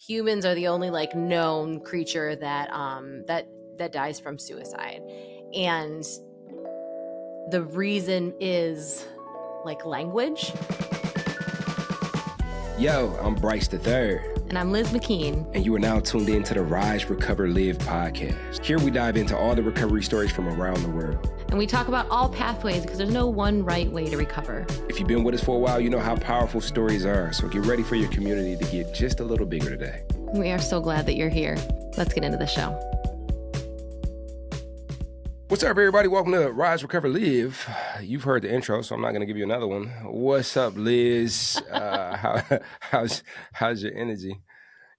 humans are the only like known creature that that dies from suicide. And the reason is like language. Yo, I'm Bryce the Third. And I'm Liz McKean. And you are now tuned in to the Rise, Recover, Live podcast. Here we dive into all the recovery stories from around the world. And we talk about all pathways because there's no one right way to recover. If you've been with us for a while, you know how powerful stories are. So get ready for your community to get just a little bigger today. We are so glad that you're here. Let's get into the show. What's up, everybody? Welcome to Rise, Recover, Live. You've heard the intro, so I'm not going to give you another one. What's up, Liz? How's your energy?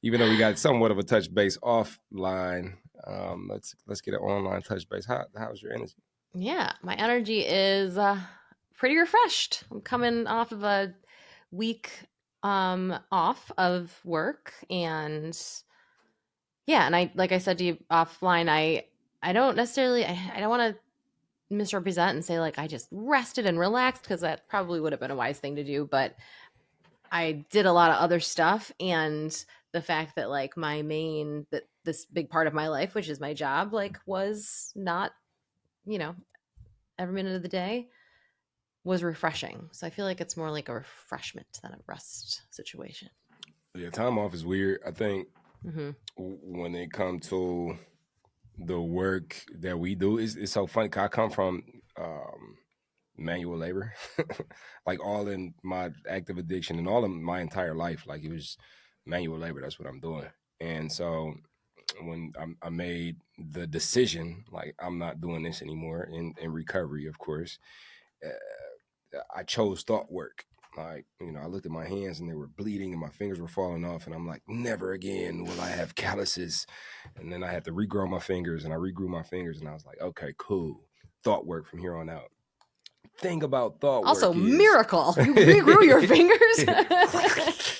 Even though we got somewhat of a touch base offline, let's get an online touch base. How's your energy? Yeah, my energy is pretty refreshed. I'm coming off of a week off of work, and yeah, and I like I said to you offline, I don't necessarily, I don't want to misrepresent and say like I just rested and relaxed, because that probably would have been a wise thing to do, but I did a lot of other stuff. And the fact that like this big part of my life, which is my job, like was not, every minute of the day was refreshing. So I feel like it's more like a refreshment than a rest situation. Yeah, time off is weird. I think when it comes to the work that we do, it's so funny. I come from manual labor, like all in my active addiction and all of my entire life. Like it was manual labor. That's what I'm doing. And so when I made the decision, like I'm not doing this anymore in recovery, of course, I chose thought work. Like, I looked at my hands and they were bleeding and my fingers were falling off. And I'm like, never again will I have calluses. And then I had to regrow my fingers, and I regrew my fingers. And I was like, okay, cool. Thought work from here on out. Thing about thought also, work is... miracle. You regrew your fingers?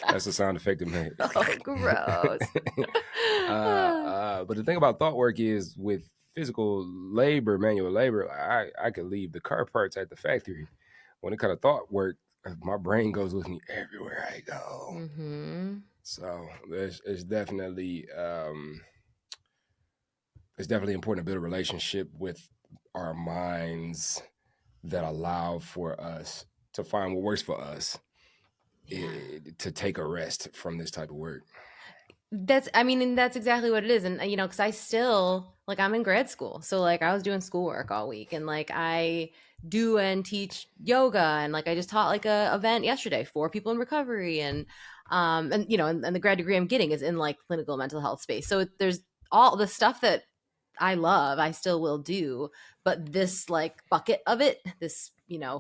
That's the sound effect it made. Oh, gross. But the thing about thought work is with physical labor, manual labor, I could leave the car parts at the factory. When it comes to thought work, my brain goes with me everywhere I go. Mm-hmm. So it's definitely important to build a relationship with our minds that allow for us to find what works for us, to take a rest from this type of work. That's exactly what it is. And, because I still, like, I'm in grad school. So, like, I was doing schoolwork all week, and, like, I do and teach yoga. And, like, I just taught, like, a event yesterday for people in recovery. And the grad degree I'm getting is in, like, clinical mental health space. So there's all the stuff that I love, I still will do. But this, like, bucket of it, this,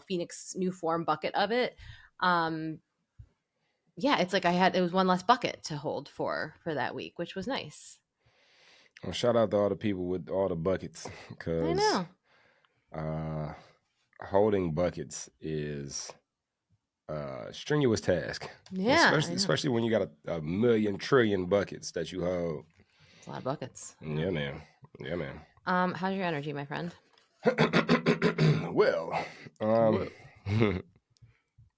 Phoenix New Form bucket of it, it's like it was one less bucket to hold for that week, which was nice. Well, shout out to all the people with all the buckets, because I know holding buckets is a strenuous task. Yeah, especially when you got a million trillion buckets that you hold. It's a lot of buckets. Yeah, man. How's your energy, my friend? Well,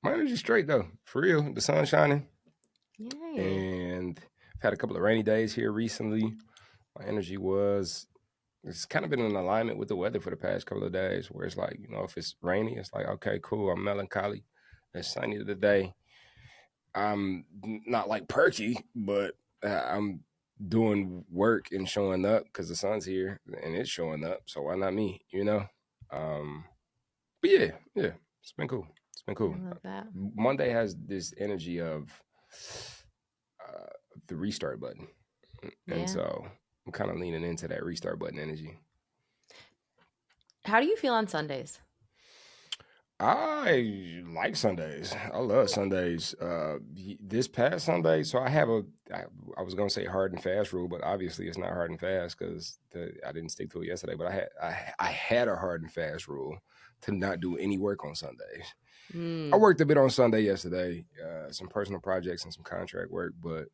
my energy's straight though, for real. The sun's shining. Yay. And I've had a couple of rainy days here recently. My energy it's kind of been in alignment with the weather for the past couple of days, where it's like, if it's rainy, it's like, okay, cool, I'm melancholy. It's sunny today. I'm not like perky, but I'm doing work and showing up because the sun's here and it's showing up. So why not me, But yeah, it's been cool. It's been cool. I love that. Monday has this energy of the restart button. And so I'm kind of leaning into that restart button energy. How do you feel on Sundays? I like Sundays. I love Sundays. This past Sunday, so I was going to say hard and fast rule, but obviously it's not hard and fast because I didn't stick to it yesterday. But I had a hard and fast rule to not do any work on Sundays. I worked a bit on Sunday yesterday, some personal projects and some contract work, but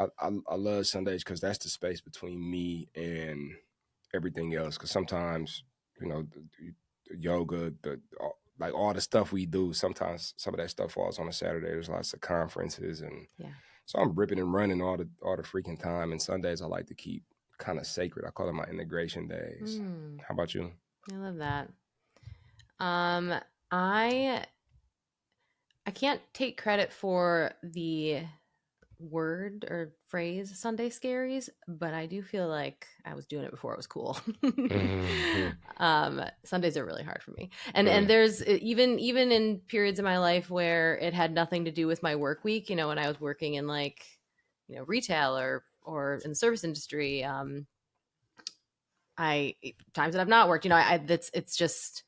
I love Sundays because that's the space between me and everything else. Because sometimes, yoga, all the stuff we do, sometimes some of that stuff falls on a Saturday. There's lots of conferences and So I'm ripping and running all the freaking time. And Sundays I like to keep kind of sacred. I call it my integration days. How about you? I love that. I can't take credit for the word or phrase Sunday Scaries, but I do feel like I was doing it before it was cool. Sundays are really hard for me. And there's even in periods of my life where it had nothing to do with my work week, you know, when I was working in like, you know, retail or in the service industry, I times that I've not worked, you know, it's just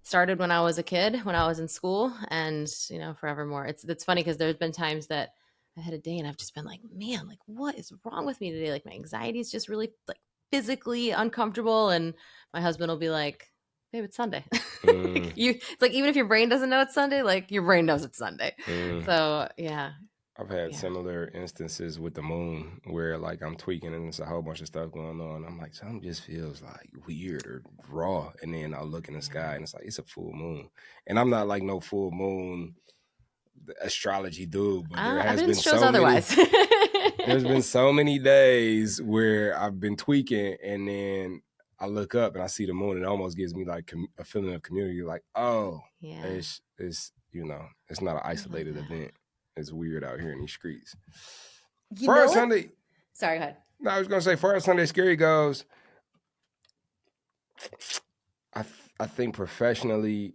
started when I was a kid, when I was in school, and you know, forevermore. It's funny because there's been times that I had a day and I've just been like, man, like what is wrong with me today? Like my anxiety is just really like physically uncomfortable, and my husband will be like, babe, it's Sunday. It's like even if your brain doesn't know it's Sunday, like your brain knows it's Sunday. So yeah. I've had similar instances with the moon where like I'm tweaking and there's a whole bunch of stuff going on. I'm like, something just feels like weird or raw. And then I'll look in the sky and it's like, it's a full moon. And I'm not like no full moon astrology dude, but there has been so otherwise. There's been so many days where I've been tweaking and then I look up and I see the moon and it almost gives me like a feeling of community. Like, oh, it's you know, it's not an isolated event. It's weird out here in these streets. Far as Sunday, sorry, go ahead. No, I was gonna say, far as Sunday Scary goes, I think professionally,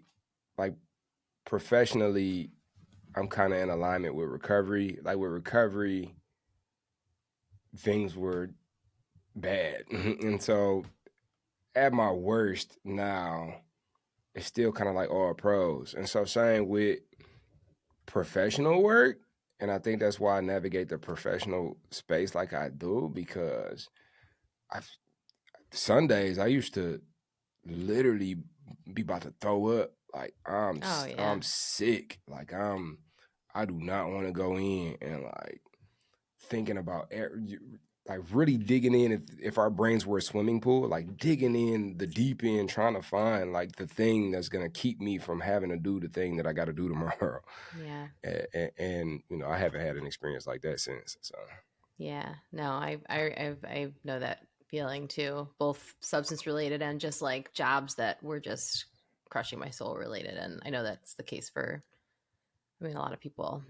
I'm kind of in alignment with recovery. Like with recovery, things were bad, and so at my worst now, it's still kind of like all pros. And so same with professional work. And I think that's why I navigate the professional space like I do, because Sundays I used to literally be about to throw up. Like I'm sick. Like I do not want to go in and like thinking about like really digging in. If our brains were a swimming pool, like digging in the deep end, trying to find like the thing that's gonna keep me from having to do the thing that I got to do tomorrow. Yeah. And you know, I haven't had an experience like that since. So yeah, no, I know that feeling too, both substance related and just like jobs that were just crushing my soul related. And I know that's the case for, I mean, a lot of people.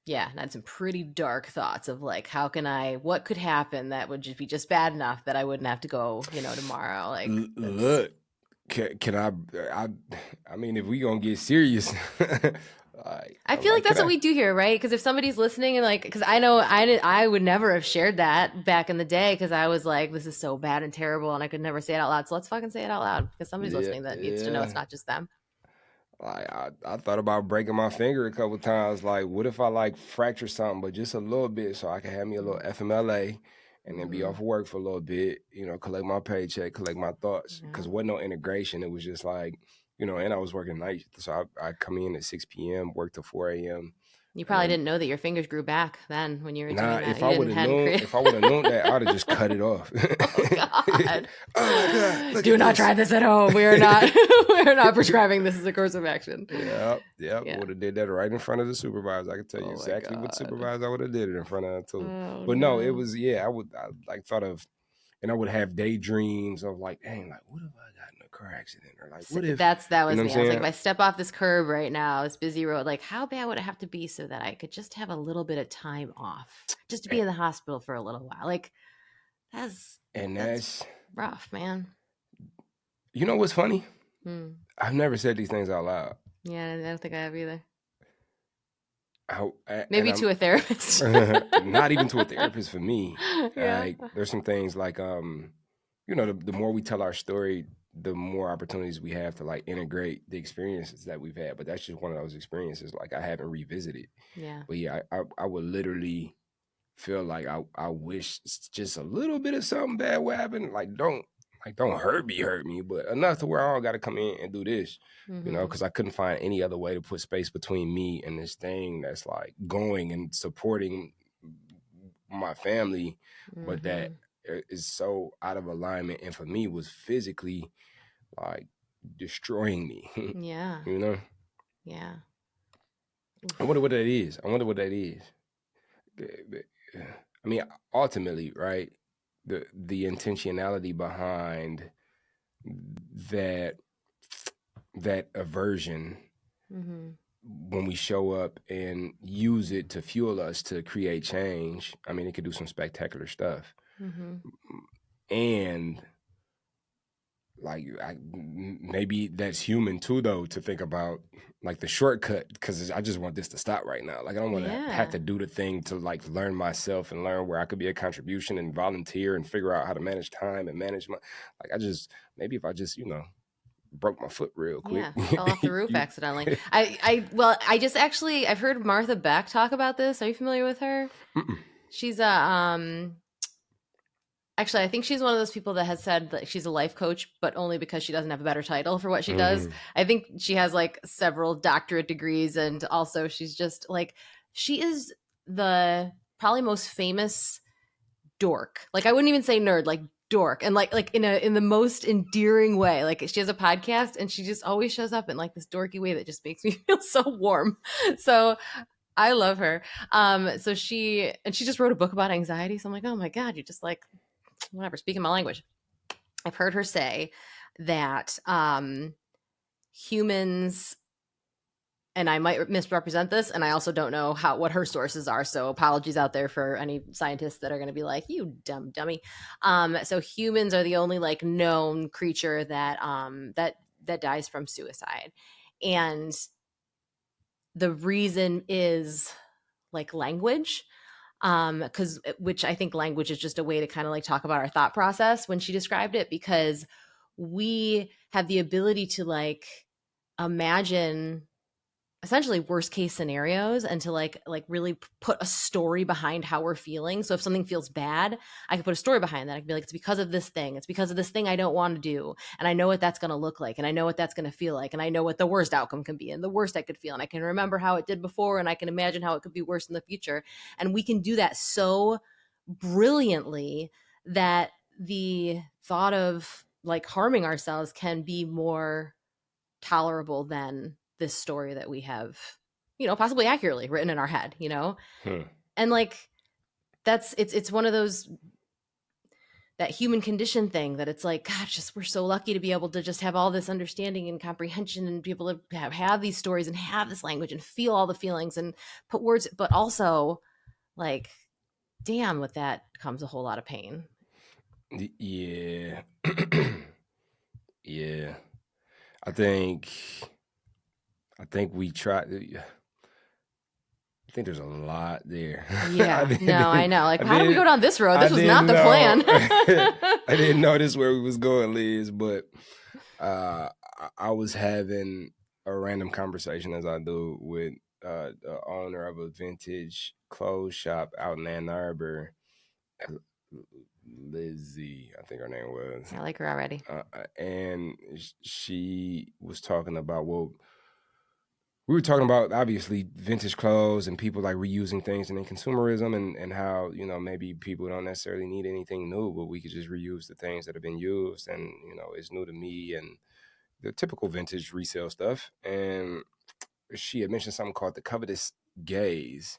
Yeah, and I had some pretty dark thoughts of like, what could happen that would just be just bad enough that I wouldn't have to go, you know, tomorrow. Like, look, can I mean, if we gonna get serious, I feel like that's what we do here, right? Because if somebody's listening and like, because I know I would never have shared that back in the day because I was like, this is so bad and terrible, and I could never say it out loud. So let's fucking say it out loud because somebody's listening that needs to know it's not just them. Like I thought about breaking my finger a couple times. Like, what if I like fracture something, but just a little bit, so I can have me a little FMLA, and then be off of work for a little bit. You know, collect my paycheck, collect my thoughts. Because wasn't no integration. It was just like, you know, and I was working night, so I come in at 6 p.m., work till 4 a.m. You probably didn't know that your fingers grew back then when you were doing that. If I would have known that, I'd have just cut it off. Oh God! Oh my God! Do not try this at home. We are not prescribing this as a course of action. Yep. Yeah. Would have did that right in front of the supervisor. I can tell you exactly what supervisor I would have did it in front of too. But no, it was I like thought of, and I would have daydreams of like, dang, like what if I got in a car accident, or like what if that was you know me. I was like, if I step off this curb right now, this busy road, like how bad would it have to be so that I could just have a little bit of time off, just to be in the hospital for a little while? Like that's rough, man. You know what's funny? I've never said these things out loud. Yeah, I don't think I have either. Maybe to a therapist. Not even to a therapist for me. Like there's some things like you know, the more we tell our story, the more opportunities we have to like integrate the experiences that we've had. But that's just one of those experiences like I haven't revisited. Yeah. But yeah, I would literally feel like I wish just a little bit of something bad would happen. Like don't hurt me, but enough to where I don't got to come in and do this, you know, because I couldn't find any other way to put space between me and this thing that's like going and supporting my family, but that is so out of alignment, and for me was physically like destroying me. Yeah. You know? Yeah. I wonder what that is. I mean, ultimately, right? The intentionality behind that aversion, Mm-hmm. when we show up and use it to fuel us to create change, I mean, it could do some spectacular stuff. Mm-hmm. And like, maybe that's human too, though, to think about like the shortcut, because I just want this to stop right now. Like, I don't want to have Yeah. to do the thing to like learn myself and learn where I could be a contribution and volunteer and figure out how to manage time and manage my, like, I just, maybe if I just, broke my foot real quick. Yeah, fell off the roof accidentally. Well, I've heard Martha Beck talk about this. Are you familiar with her? Mm-mm. She's a actually, I think she's one of those people that has said that she's a life coach, but only because she doesn't have a better title for what she does. Mm-hmm. I think she has like several doctorate degrees, and also she's just like, she is the probably most famous dork. Like, I wouldn't even say nerd, like dork, and like in the most endearing way. Like, she has a podcast, and she just always shows up in like this dorky way that just makes me feel so warm. So I love her. So she just wrote a book about anxiety. So I'm like, oh my god, you just like whatever, speaking my language. I've heard her say that humans, and I might misrepresent this, and I also don't know what her sources are, so apologies out there for any scientists that are going to be like, you dumb dummy. So humans are the only like known creature that dies from suicide, and the reason is like language, because which I think language is just a way to kind of like talk about our thought process when she described it, because we have the ability to like imagine essentially worst case scenarios and to like really put a story behind how we're feeling. So if something feels bad, I can put a story behind that. I can be like, it's because of this thing, it's because of this thing I don't want to do, and I know what that's going to look like, and I know what that's going to feel like, and I know what the worst outcome can be and the worst I could feel, and I can remember how it did before, and I can imagine how it could be worse in the future. And we can do that so brilliantly that the thought of like harming ourselves can be more tolerable than this story that we have, possibly accurately written in our head. Hmm. And like, it's one of those, that human condition thing, that it's like, God, just we're so lucky to be able to just have all this understanding and comprehension and be able to have these stories and have this language and feel all the feelings and put words, but also like, damn, with that comes a whole lot of pain. Yeah. Yeah. I think we try. I think there's a lot there. Yeah, no, I know. Like, how did we go down this road? I This was not didn't the know. plan. I didn't know this where we was going, Liz. But I was having a random conversation, as I do, with the owner of a vintage clothes shop out in Ann Arbor, Lizzie, I think her name was. I like her already. And she was talking about, well, we were talking about obviously vintage clothes and people like reusing things, and then consumerism, and how, maybe people don't necessarily need anything new, but we could just reuse the things that have been used, and it's new to me, and the typical vintage resale stuff. And she had mentioned something called the covetous gaze,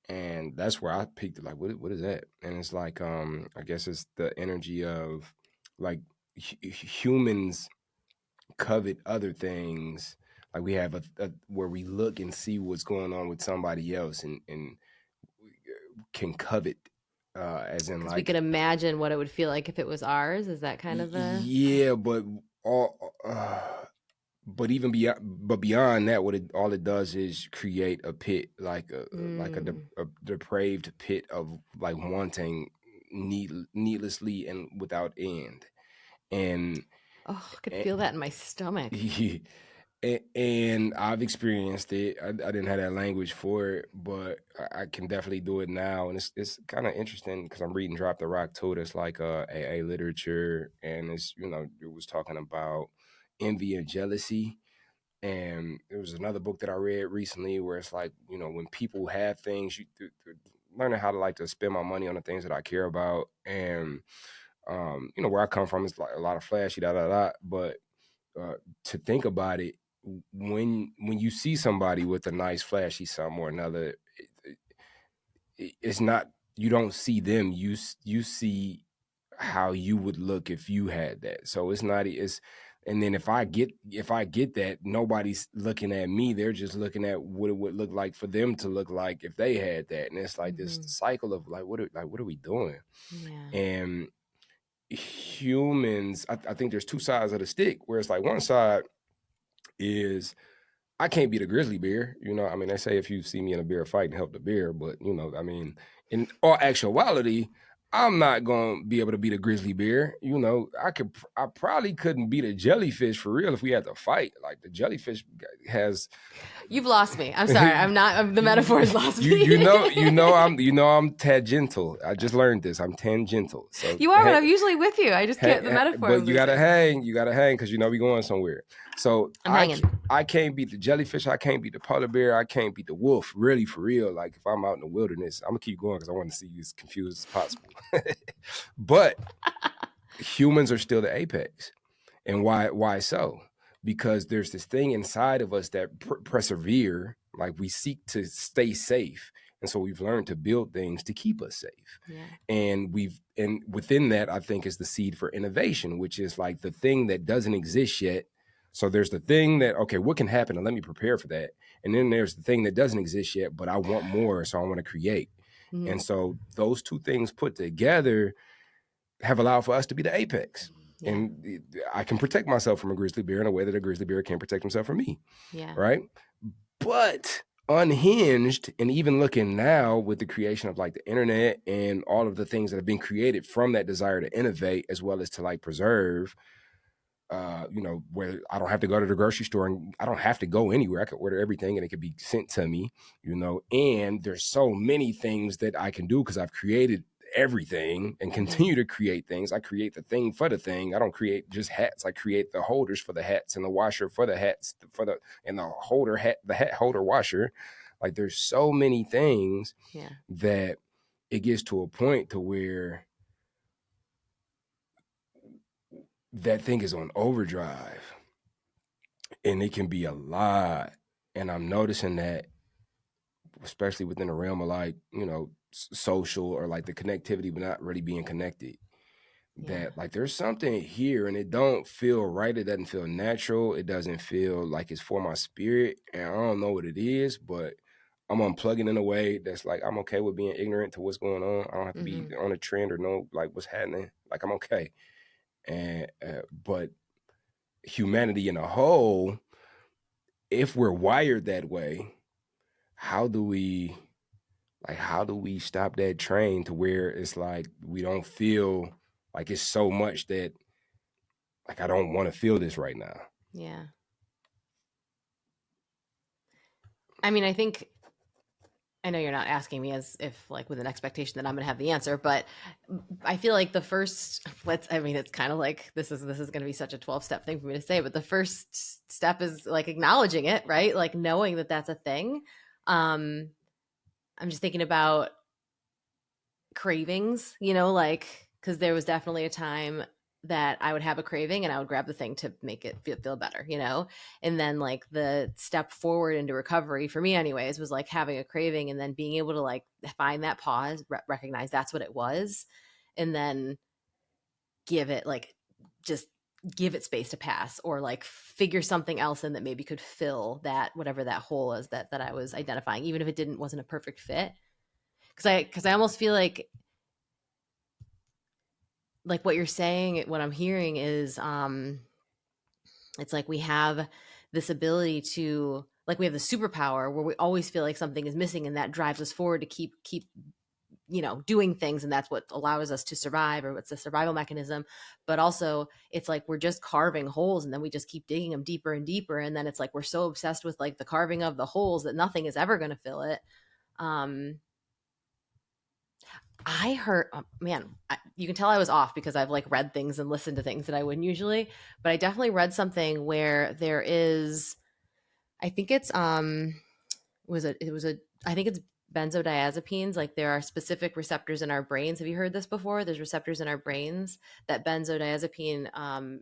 and that's where I peaked, like, what is that? And it's like, I guess it's the energy of like humans covet other things. Like, we have a where we look and see what's going on with somebody else, and can covet, as in Because we like, could imagine what it would feel like if it was ours. Is that kind of the... yeah, but all but even beyond that, all it does is create a pit, like a depraved pit of like wanting needlessly and without end. And Oh, I could feel that in my stomach. and I've experienced it. I didn't have that language for it, but I can definitely do it now. And it's kind of interesting because I'm reading Drop the Rock too. That's like AA literature, and it's, it was talking about envy and jealousy. And there was another book that I read recently where it's like, when people have things, learning how to like to spend my money on the things that I care about. And where I come from is like a lot of flashy, but to think about it, when you see somebody with a nice flashy something or another, it's not, you don't see them, you see how you would look if you had that. So it's not, it's, and then if I get that, nobody's looking at me, they're just looking at what it would look like for them to look like if they had that. And it's like this cycle of like what are we doing? Yeah. And humans, I think there's two sides of the stick, where it's like one side is, I can't beat a grizzly bear. You know, I mean, they say if you see me in a bear fight, help the bear. But, you know, I mean, in all actuality, I'm not going to be able to beat a grizzly bear. You know, I probably couldn't beat a jellyfish for real if we had to fight. Like the jellyfish has. You've lost me. I'm sorry. The metaphor's lost me. I'm tangential. I just learned this. I'm tangential. So you are, but I'm usually with you. I just can't, the metaphor. But you got to hang because you know we going somewhere. So I'm hanging. I can't beat the jellyfish. I can't beat the polar bear. I can't beat the wolf. Really, for real. Like if I'm out in the wilderness, I'm gonna keep going because I want to see you as confused as possible. But humans are still the apex, and why so? Because there's this thing inside of us that persevere. Like we seek to stay safe, and so we've learned to build things to keep us safe. Yeah. And within that, I think, is the seed for innovation, which is like the thing that doesn't exist yet. So there's the thing that, okay, what can happen? And let me prepare for that. And then there's the thing that doesn't exist yet, but I want more. So I want to create. Mm-hmm. And so those two things put together have allowed for us to be the apex. Yeah. And I can protect myself from a grizzly bear in a way that a grizzly bear can't protect himself from me. Yeah. Right. But unhinged, and even looking now with the creation of like the internet and all of the things that have been created from that desire to innovate, as well as to like preserve, you know, where I don't have to go to the grocery store and I don't have to go anywhere. I can order everything and it could be sent to me, you know, and there's so many things that I can do because I've created everything and continue to create things. I create the thing for the thing. I don't create just hats. I create the holders for the hats and the washer for the hats and the holder hat, the hat holder washer. Like there's so many things that it gets to a point to where that thing is on overdrive and it can be a lot. And I'm noticing that, especially within the realm of like, you know, social or like the connectivity, but not really being connected, that like there's something here and it don't feel right. It doesn't feel natural. It doesn't feel like it's for my spirit. And I don't know what it is, but I'm unplugging in a way that's like, I'm okay with being ignorant to what's going on. I don't have to be on a trend or know like what's happening. Like I'm okay. And but humanity in a whole, if we're wired that way, how do we stop that train to where it's like we don't feel like it's so much that like I don't want to feel this right now? Yeah. I mean, I know you're not asking me as if like with an expectation that I'm going to have the answer, but I feel like the first, it's kind of like, this is going to be such a 12-step thing for me to say, but the first step is like acknowledging it, right? Like knowing that that's a thing. I'm just thinking about cravings, you know, like, cause there was definitely a time that I would have a craving and I would grab the thing to make it feel better, you know? And then like the step forward into recovery for me anyways, was like having a craving and then being able to like find that pause, recognize that's what it was. And then give it like, just give it space to pass or like figure something else in that maybe could fill that, whatever that hole is that I was identifying, even if it wasn't a perfect fit. Cause I almost feel like what you're saying, what I'm hearing is it's like we have this ability to, like we have the superpower where we always feel like something is missing and that drives us forward to keep you know, doing things, and that's what allows us to survive, or what's the survival mechanism. But also it's like we're just carving holes and then we just keep digging them deeper and deeper, and then it's like we're so obsessed with like the carving of the holes that nothing is ever going to fill it. I heard, oh, man, you can tell I was off because I've like read things and listened to things that I wouldn't usually, but I definitely read something where there is, I think it's, I think it's benzodiazepines. Like there are specific receptors in our brains. Have you heard this before? There's receptors in our brains that benzodiazepine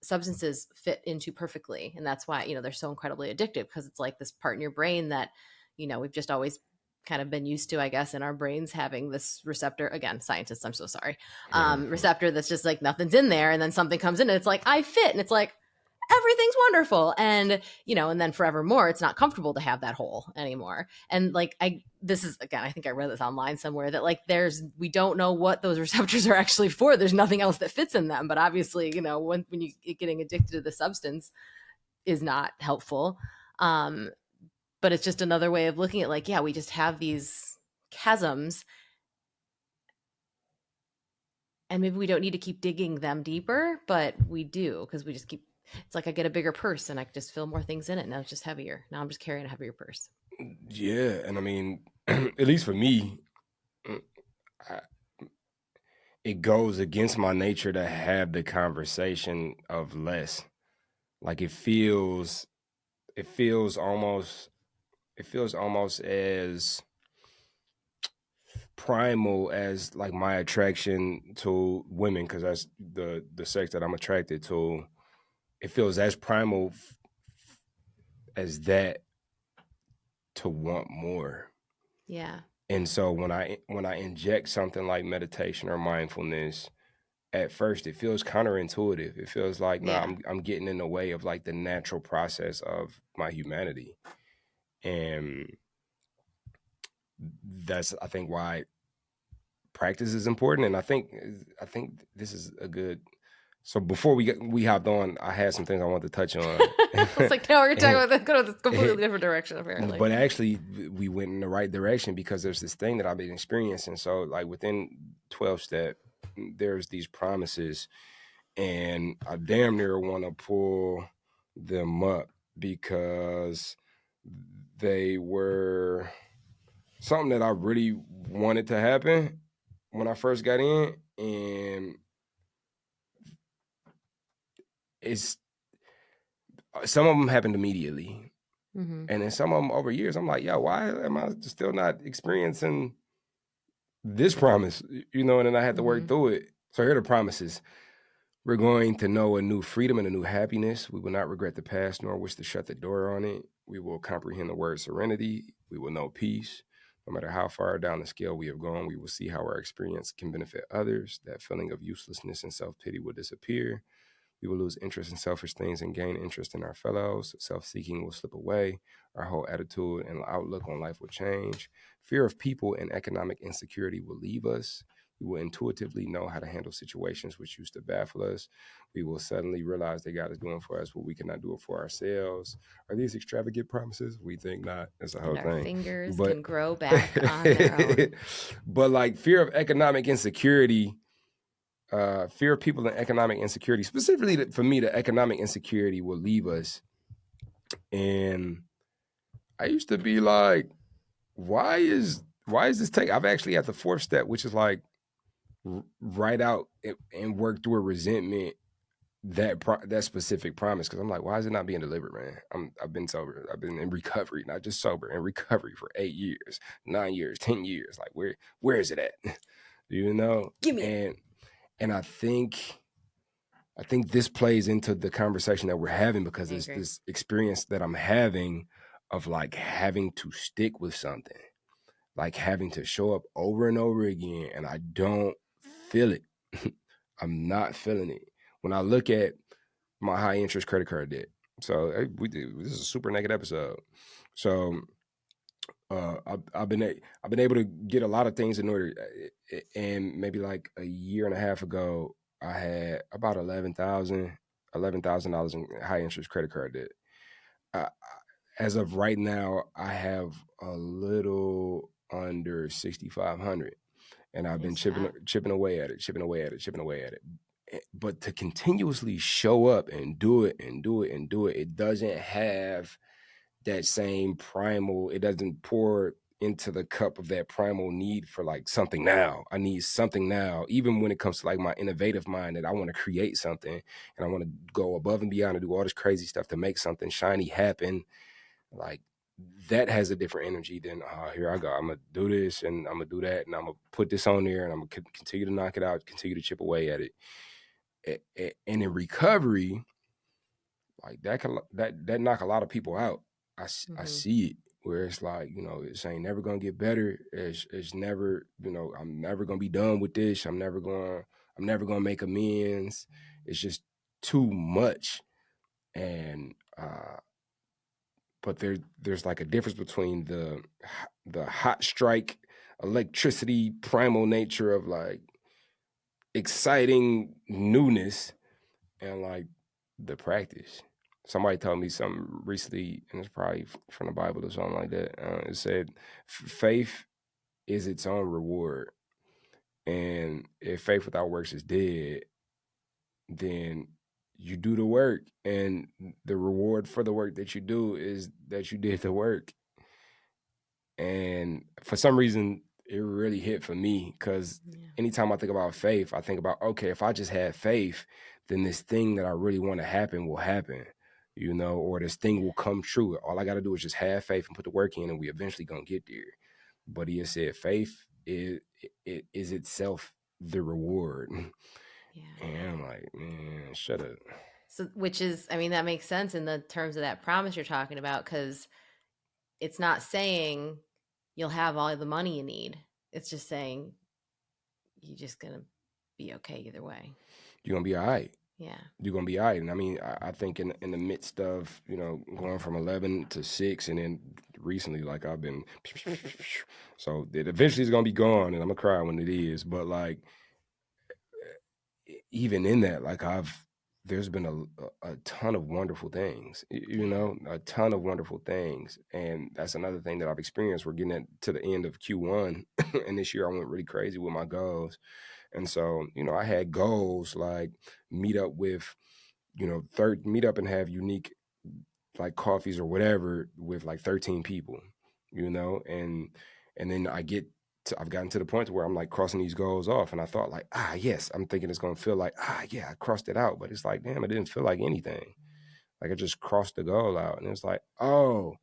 substances fit into perfectly. And that's why, you know, they're so incredibly addictive, because it's like this part in your brain that, you know, we've just always kind of been used to, I guess, in our brains having this receptor. Again, scientists, I'm so sorry. Mm-hmm. Receptor that's just like nothing's in there, and then something comes in, and it's like I fit, and it's like everything's wonderful, and and then forevermore, it's not comfortable to have that hole anymore. And like this is again, I think I read this online somewhere that like we don't know what those receptors are actually for. There's nothing else that fits in them, but obviously, when you getting addicted to the substance is not helpful. But it's just another way of looking at like, yeah, we just have these chasms and maybe we don't need to keep digging them deeper, but we do because we just keep. It's like I get a bigger purse and I just fill more things in it. Now it's just heavier. Now I'm just carrying a heavier purse. Yeah, and I mean, at least for me, I, it goes against my nature to have the conversation of less. Like it feels almost as primal as like my attraction to women, because that's the sex that I'm attracted to. It feels as primal as that to want more. Yeah. And so when I inject something like meditation or mindfulness, at first it feels counterintuitive. It feels like, nah, I'm getting in the way of like the natural process of my humanity. And that's, I think, why practice is important. And I think this is a good. So before we hopped on, I had some things I wanted to touch on. It's like, no, we're talking about go to a completely different direction, apparently. But actually, we went in the right direction because there's this thing that I've been experiencing. So like within 12-step, there's these promises, and I damn near want to pull them up because they were something that I really wanted to happen when I first got in, and it's some of them happened immediately, and then some of them over years. I'm like, yo, why am I still not experiencing this promise? And then I had to work through it. So here are the promises. We're going to know a new freedom and a new happiness. We will not regret the past nor wish to shut the door on it. We will comprehend the word serenity. We will know peace. No matter how far down the scale we have gone, we will see how our experience can benefit others. That feeling of uselessness and self-pity will disappear. We will lose interest in selfish things and gain interest in our fellows. Self-seeking will slip away. Our whole attitude and outlook on life will change. Fear of people and economic insecurity will leave us. We will intuitively know how to handle situations which used to baffle us. We will suddenly realize that God is doing for us what we cannot do it for ourselves. Are these extravagant promises? We think not. That's the whole and thing. Our fingers can grow back on their own. But like fear of economic insecurity, fear of people and economic insecurity, specifically for me, the economic insecurity will leave us. And I used to be like, why is this take? I've actually at the 4th step, which is like write out and work through a resentment that specific promise, because I'm like, why is it not being delivered, man? I've been sober, I've been in recovery, not just sober, in recovery for 8 years, 9 years, 10 years. Like where is it at? Give me and I think this plays into the conversation that we're having, because it's this experience that I'm having of like having to stick with something, like having to show up over and over again, and I don't feel it. I'm not feeling it. When I look at my high interest credit card debt, so this is a super naked episode. So I've been able to get a lot of things in order, and maybe like a year and a half ago, I had about $11,000 in high interest credit card debt. As of right now, I have a little under 6,500, and I've been chipping away at it. But to continuously show up and do it, it doesn't have that same primal. It doesn't pour into the cup of that primal need for like something now. I need something now, even when it comes to like my innovative mind, that I want to create something and I want to go above and beyond and do all this crazy stuff to make something shiny happen. Like that has a different energy than, here I go, I'm gonna do this and I'm gonna do that and I'm gonna put this on there and I'm gonna continue to knock it out, continue to chip away at it. And in recovery, like that knock a lot of people out. I see it. where it's like, this ain't never gonna get better. It's never, I'm never gonna be done with this. I'm never gonna make amends. It's just too much. And but there's like a difference between the hot strike electricity primal nature of like exciting newness and like the practice. Somebody told me something recently, and it's probably from the Bible or something like that. It said, faith is its own reward. And if faith without works is dead, then you do the work. And the reward for the work that you do is that you did the work. And for some reason, it really hit for me because anytime I think about faith, I think about, okay, if I just had faith, then this thing that I really want to happen will happen, or this thing will come true. All I got to do is just have faith and put the work in, and we eventually gonna get there. But he has said faith is itself the reward. Yeah. And I'm like, man, shut up. So, which is, I mean, that makes sense in the terms of that promise you're talking about, because it's not saying you'll have all the money you need. It's just saying you're just gonna be okay either way. You're gonna be all right. Yeah. You're gonna be all right. And I mean, I think in the midst of, going from 11 to 6, and then recently, like I've been, so it eventually is gonna be gone, and I'm gonna cry when it is. But like, even in that, like there's been a ton of wonderful things, a ton of wonderful things. And that's another thing that I've experienced. We're getting to the end of Q1, and this year I went really crazy with my goals. And so, I had goals like meet up with, meet up and have unique like coffees or whatever with like 13 people, and then I've gotten to the point where I'm like crossing these goals off, and I thought like, yes, I'm thinking it's going to feel like, yeah, I crossed it out. But it's like, damn, it didn't feel like anything. Like I just crossed the goal out, and it's like, oh,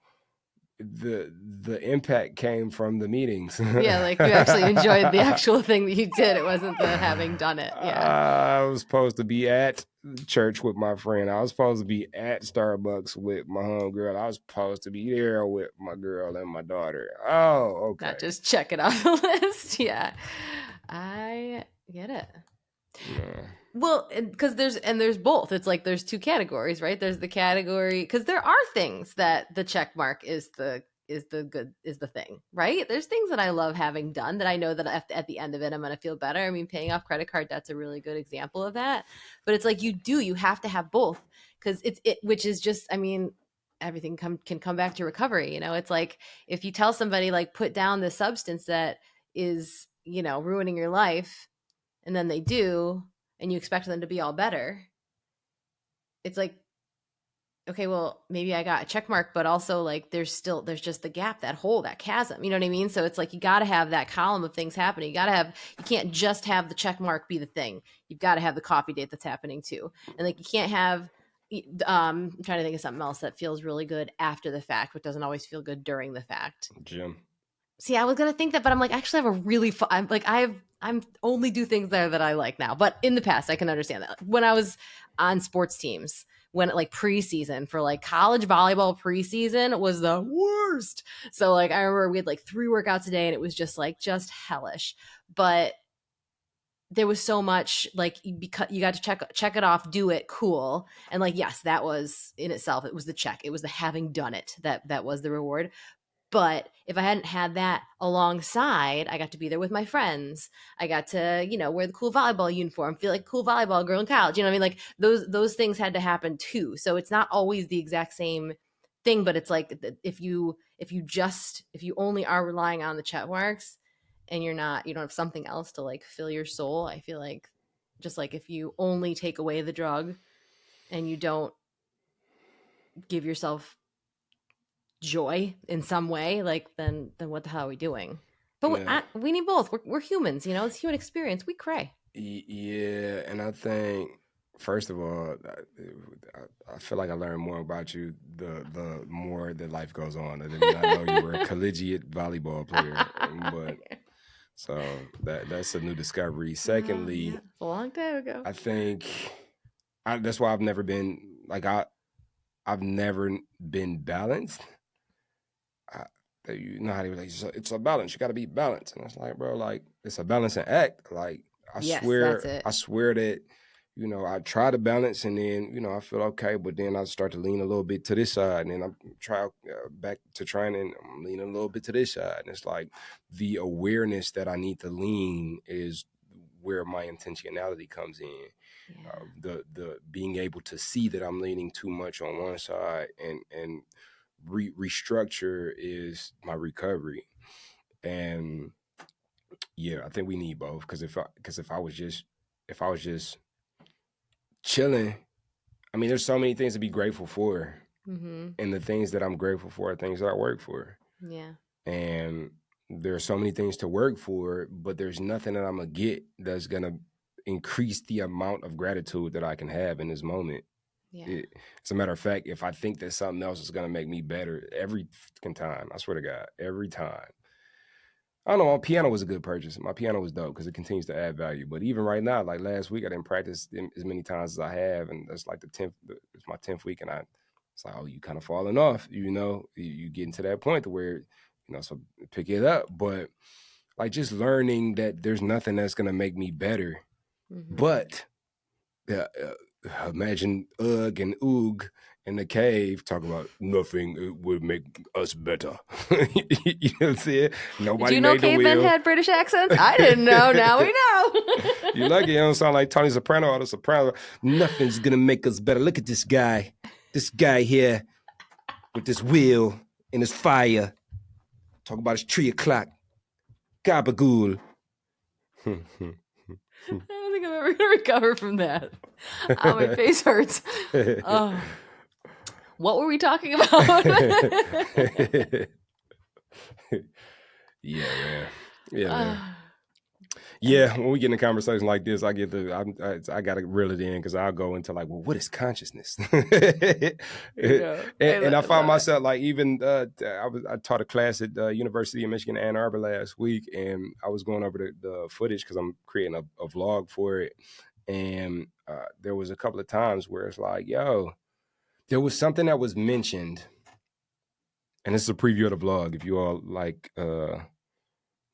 the impact came from the meetings. Yeah, like you actually enjoyed the actual thing that you did. It wasn't the having done it. Yeah. I was supposed to be at church with my friend. I was supposed to be at Starbucks with my homegirl. I was supposed to be there with my girl and my daughter. Oh, okay. Not just check it off the list. Yeah. I get it. Yeah. Well, because there's both. It's like there's two categories, right? There's the category, because there are things that the check mark is the thing, right? There's things that I love having done that I know that at the end of it I'm going to feel better. I mean, paying off credit card, that's a really good example of that. But it's like you have to have both, because which is just, I mean, everything can come back to recovery. It's like if you tell somebody like put down this substance that is ruining your life, and then they do, and you expect them to be all better, it's like, okay, well, maybe I got a check mark, but also like there's just the gap, that hole, that chasm, you know what I mean? So it's like you got to have that column of things happening. You can't just have the check mark be the thing. You've got to have the coffee date that's happening too. And like you can't have I'm trying to think of something else that feels really good after the fact, but doesn't always feel good during the fact. Gym. See, I was gonna think that, but I'm like, actually, I have a really fun. I'm only do things there that I like now. But in the past, I can understand that. When I was on sports teams, when like preseason for like college volleyball, preseason was the worst. So like I remember we had like 3 workouts a day, and it was just hellish. But there was so much like because you got to check it off, do it, cool, and like yes, that was in itself. It was the check. It was the having done it that was the reward. But if I hadn't had that alongside, I got to be there with my friends. I got to, wear the cool volleyball uniform, feel like a cool volleyball girl in college. You know what I mean? Like those things had to happen too. So it's not always the exact same thing, but it's like if you only are relying on the check marks and you don't have something else to like fill your soul, I feel like just like if you only take away the drug and you don't give yourself joy in some way, like then what the hell are we doing? But yeah. we need both. We're humans, it's human experience. We cray. Yeah, and I think first of all, I feel like I learned more about you the more that life goes on. I did not know you were a collegiate volleyball player, but so that's a new discovery. Secondly, yeah. A long time ago. I think that's why I've never been like I've never been balanced. you know how they were like, it's a balance. You got to be balanced. And it's like, bro, like it's a balancing act. Like Yes, that's it. I swear that, you know, I try to balance and then, you know, I feel okay, but then I start to lean a little bit to this side and then I try back to trying and I'm leaning a little bit to this side. And it's like the awareness that I need to lean is where my intentionality comes in. Yeah. The being able to see that I'm leaning too much on one side and restructure is my recovery. And yeah, I think we need both because if I was just chilling, I mean, there's so many things to be grateful for, and the things that I'm grateful for are things that I work for. Yeah. And there are so many things to work for, but there's nothing that I'm gonna get that's gonna increase the amount of gratitude that I can have in this moment. Yeah. As a matter of fact, if I think that something else is gonna make me better every fucking time, I swear to God, every time. I don't know. My piano was a good purchase. My piano was dope because it continues to add value. But even right now, like last week, I didn't practice as many times as I have, and that's like it's my 10th week, and it's like, oh, you kind of falling off. You know, you getting to that point to where, you know, so pick it up. But like just learning that there's nothing that's gonna make me better, but imagine Ugg and Oog in the cave talk about nothing would make us better. You know what I'm saying? Nobody Did you know made the cavemen wheel. had British accents? I didn't know. Now we know. You lucky you don't sound like Tony Soprano or the Soprano. Nothing's gonna make us better. Look at this guy here with this wheel and his fire. Talk about his 3 o'clock. Gabagool. I don't think I'm ever gonna recover from that. Oh, my face hurts. Oh. What were we talking about? Yeah, man. Yeah, man. Yeah, when we get in a conversation like this, I gotta reel it in because I'll go into like, well, what is consciousness? And I found myself like even I taught a class at University of Michigan Ann Arbor last week, and I was going over the footage because I'm creating a vlog for it, and there was a couple of times where it's like, yo, there was something that was mentioned, and this is a preview of the vlog. If you all like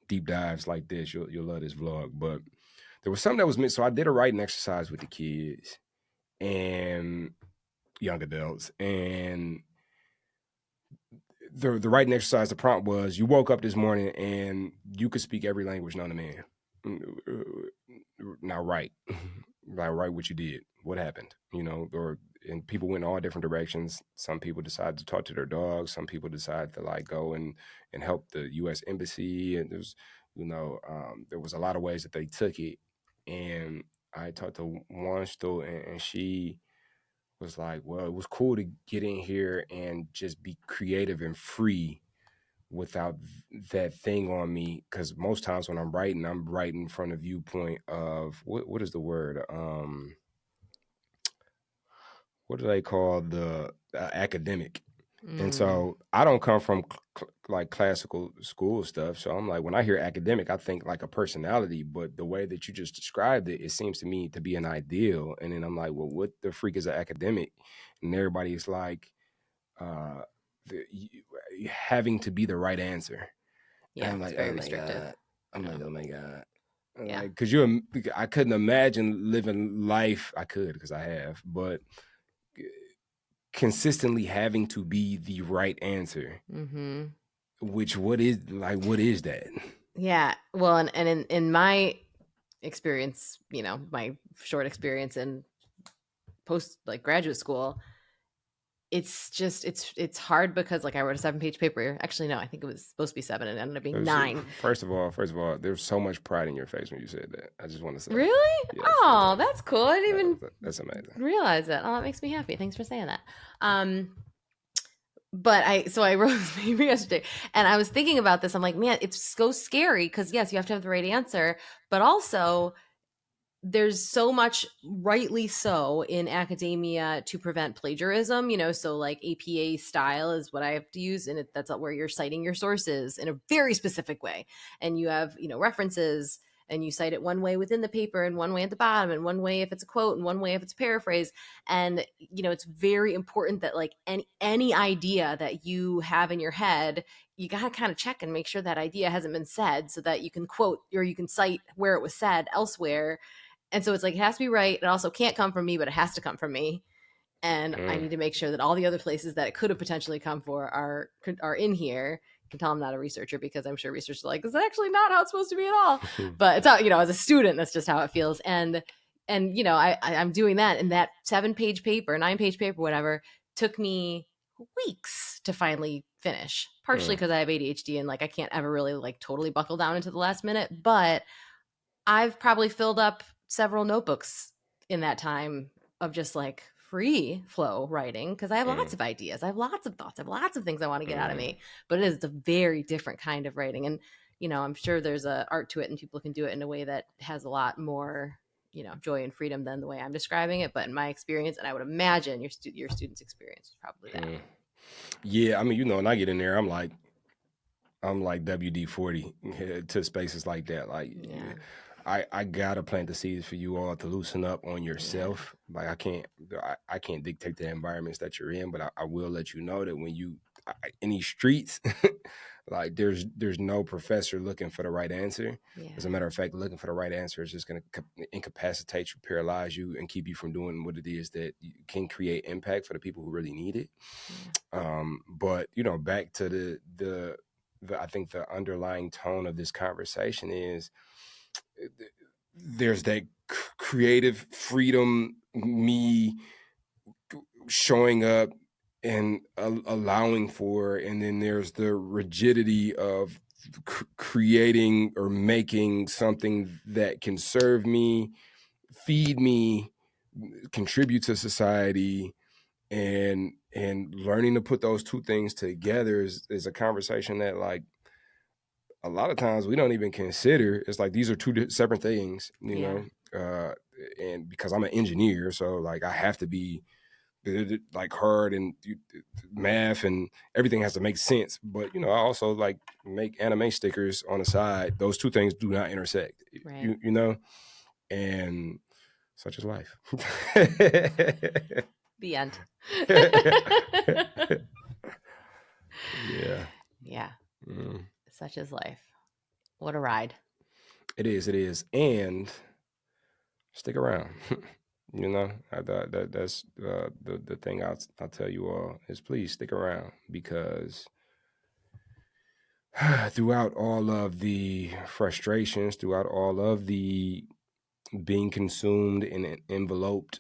deep dives like this, you'll love this vlog, but there was something that was missed. So I did a writing exercise with the kids and young adults. And the writing exercise, the prompt was, you woke up this morning and you could speak every language known to man. Now write. Write what you did. What happened? You know, and people went in all different directions. Some people decided to talk to their dogs. Some people decided to like go and help the U.S. Embassy. And there's, you know, there was a lot of ways that they took it. And I talked to one student, and she was like, well, it was cool to get in here and just be creative and free without that thing on me. Because most times when I'm writing from the viewpoint of what is the word? What do they call the academic? And so I don't come from like classical school stuff. So I'm like, when I hear academic, I think like a personality, but the way that you just described it, it seems to me to be an ideal. And then I'm like, well, what the freak is an academic? And everybody's like, having to be the right answer. Yeah, and I'm like, very oh my restrictive. God. I'm like, oh my God. Yeah. Like, I couldn't imagine living life. I could, because I have, but consistently having to be the right answer. Which what is that? Yeah. Well, and in my experience, you know, my short experience in post like graduate school, it's just it's hard because like I wrote a 7-page paper. Actually, no, I think it was supposed to be 7 and it ended up being 9. First of all, there's so much pride in your face when you said that. I just want to say. Really? Yes, oh, that's cool. I didn't even that's amazing. Realize that. Oh, that makes me happy. Thanks for saying that. But I wrote this paper yesterday and I was thinking about this. I'm like, man, it's so scary because yes, you have to have the right answer, but also there's so much, rightly so, in academia to prevent plagiarism, you know, so like APA style is what I have to use, and that's where you're citing your sources in a very specific way, and you have, you know, references and you cite it one way within the paper and one way at the bottom and one way if it's a quote and one way if it's a paraphrase. And it's very important that like any idea that you have in your head, you got to kind of check and make sure that idea hasn't been said, so that you can quote or you can cite where it was said elsewhere. And so it's like, it has to be right. It also can't come from me, but it has to come from me. And I need to make sure that all the other places that it could have potentially come for are in here. I can tell I'm not a researcher, because I'm sure researchers are like, this is actually not how it's supposed to be at all. But it's how, as a student, that's just how it feels. And I'm doing that, and that 9-page paper, whatever, took me weeks to finally finish, partially because I have ADHD and like I can't ever really like totally buckle down into the last minute. But I've probably filled up several notebooks in that time of just like free flow writing, because I have lots of ideas. I have lots of thoughts. I have lots of things I want to get out of me. But it's a very different kind of writing. And, I'm sure there's a art to it, and people can do it in a way that has a lot more, joy and freedom than the way I'm describing it. But in my experience, and I would imagine your student's experience is probably that. Yeah, I mean, and I get in there, I'm like WD-40 to spaces like that. Like, Yeah. I gotta plant the seeds for you all to loosen up on yourself. Yeah. Like I can't dictate the environments that you're in, but I will let you know that when you in these streets, like there's no professor looking for the right answer. Yeah. As a matter of fact, looking for the right answer is just going to incapacitate you, paralyze you, and keep you from doing what it is that you can create impact for the people who really need it. Yeah. But back to the I think the underlying tone of this conversation is there's that creative freedom, me showing up and allowing for, and then there's the rigidity of creating or making something that can serve me, feed me, contribute to society. And learning to put those two things together is a conversation that, like, a lot of times we don't even consider. It's like these are two separate things, you know. And because I'm an engineer, so like I have to be like hard and math and everything has to make sense. But I also like make anime stickers on the side. Those two things do not intersect, right. you know. And such is life. The end. Yeah. Such is life. What a ride. It is. And stick around. That's the thing I'll tell you all is, please stick around, because throughout all of the frustrations, throughout all of the being consumed and enveloped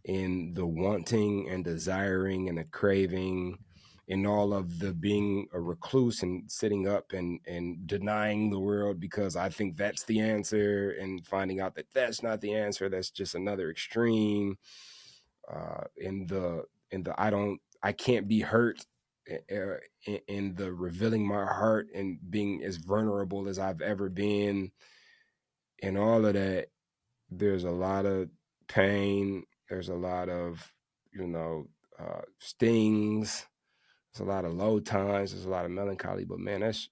in the wanting and desiring and the craving, in all of the being a recluse and sitting up and denying the world because I think that's the answer, and finding out that that's not the answer, that's just another extreme, in the I can't be hurt, in the revealing my heart and being as vulnerable as I've ever been, and all of that, there's a lot of pain, there's a lot of stings, there's a lot of low times, there's a lot of melancholy, but man, that's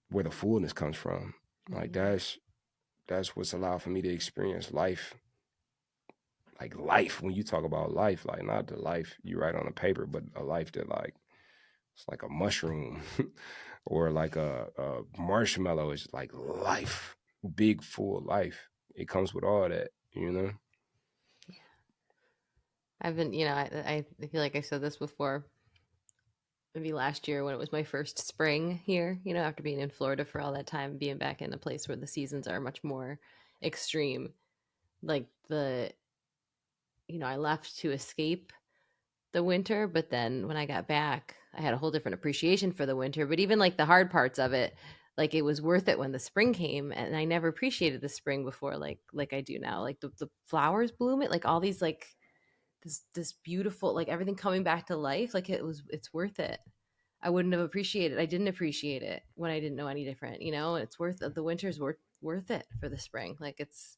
where the fullness comes from. Like that's what's allowed for me to experience life. Like life, when you talk about life, like not the life you write on a paper, but a life that like it's like a mushroom or like a marshmallow. It's like life, big full life. It comes with all that, Yeah. I've been, I feel like I said this before, maybe last year when it was my first spring here, after being in Florida for all that time, being back in a place where the seasons are much more extreme. Like I left to escape the winter, but then when I got back, I had a whole different appreciation for the winter. But even like the hard parts of it, like it was worth it when the spring came, and I never appreciated the spring before like I do now. Like the flowers bloom, it like all these like this beautiful, like everything coming back to life, like it's worth it. I wouldn't have appreciated, I didn't appreciate it when I didn't know any different, it's worth the winter's worth it for the spring. Like it's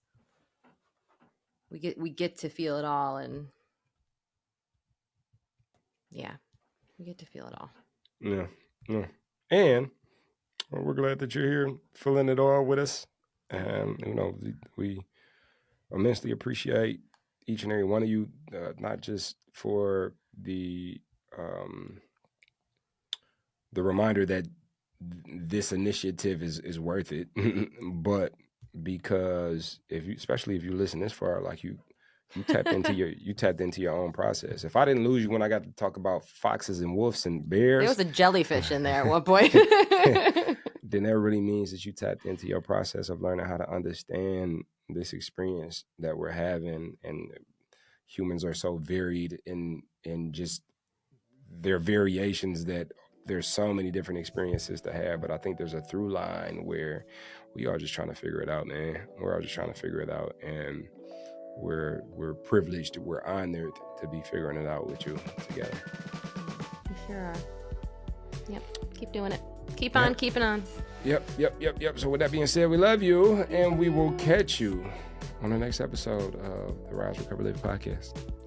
we get to feel it all, and yeah, we get to feel it all. Yeah. And Well, we're glad that you're here, filling it all with us. And, we immensely appreciate each and every one of you, not just for the reminder that this initiative is worth it, but because especially if you listen this far, like you tapped into your own process. If I didn't lose you when I got to talk about foxes and wolves and bears, there was a jellyfish in there at one point. Then that really means that you tapped into your process of learning how to understand this experience that we're having. And humans are so varied in just their variations that there's so many different experiences to have. But I think there's a through line where we are just trying to figure it out, man. We're all just trying to figure it out. And we're privileged, we're honored to be figuring it out with you together. You sure are. Yep. Keep doing it. Keep on keeping on. Yep. So with that being said, we love you, and we will catch you on the next episode of the Rise, Recover, Live podcast.